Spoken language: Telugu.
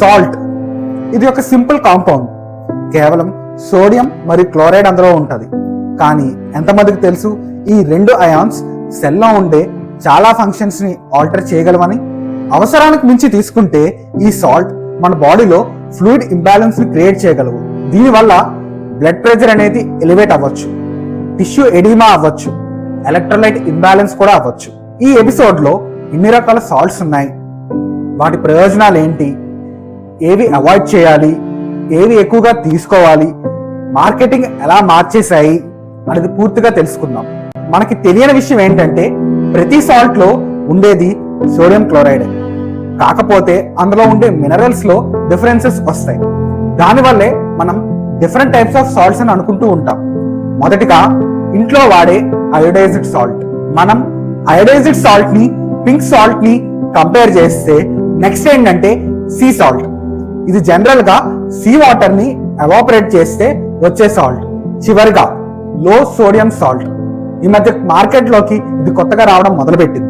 సాల్ట్ ఇది ఒక సింపుల్ కాంపౌండ్. కేవలం సోడియం మరియు క్లోరైడ్ అందులో ఉంటుంది. కానీ ఎంతమందికి తెలుసు ఈ రెండు అయాన్స్ సెల్లో ఉండే చాలా ఫంక్షన్స్ ని ఆల్టర్ చేయగలవని? అవసరానికి మించి తీసుకుంటే ఈ సాల్ట్ మన బాడీలో ఫ్లూయిడ్ ఇంబ్యాలెన్స్ ని క్రియేట్ చేయగలవు. దీనివల్ల బ్లడ్ ప్రెషర్ అనేది ఎలివేట్ అవ్వచ్చు, టిష్యూ ఎడిమా అవ్వచ్చు, ఎలక్ట్రోలైట్ ఇంబ్యాలెన్స్ కూడా అవ్వచ్చు. ఈ ఎపిసోడ్ లో ఇన్ని రకాల సాల్ట్స్ ఉన్నాయి, వాటి ప్రయోజనాలు ఏంటి, ఏవి అవాయిడ్ చేయాలి, ఏవి ఎక్కువగా తీసుకోవాలి, మార్కెటింగ్ ఎలా మార్చేశాయి అనేది పూర్తిగా తెలుసుకుందాం. మనకి తెలియని విషయం ఏంటంటే ప్రతి సాల్ట్ లో ఉండేది సోడియం క్లోరైడ్. కాకపోతే అందులో ఉండే మినరల్స్ లో డిఫరెన్సెస్ వస్తాయి. దానివల్లే మనం డిఫరెంట్ టైప్స్ ఆఫ్ సాల్ట్స్ అని అనుకుంటూ ఉంటాం. మొదటిగా ఇంట్లో వాడే అయోడైజ్డ్ సాల్ట్. మనం అయోడైజ్డ్ సాల్ట్ ని పింక్ సాల్ట్ ని కంపేర్ చేస్తే నెక్స్ట్ ఏంటంటే సీ సాల్ట్. ఇది జనరల్ గా సీ వాటర్ ని ఎవాపరేట్ చేస్తే వచ్చే సాల్ట్. చివరిగా లో సోడియం సాల్ట్. ఈ మధ్య మార్కెట్ లోకి ఇది కొత్తగా రావడం మొదలుపెట్టింది.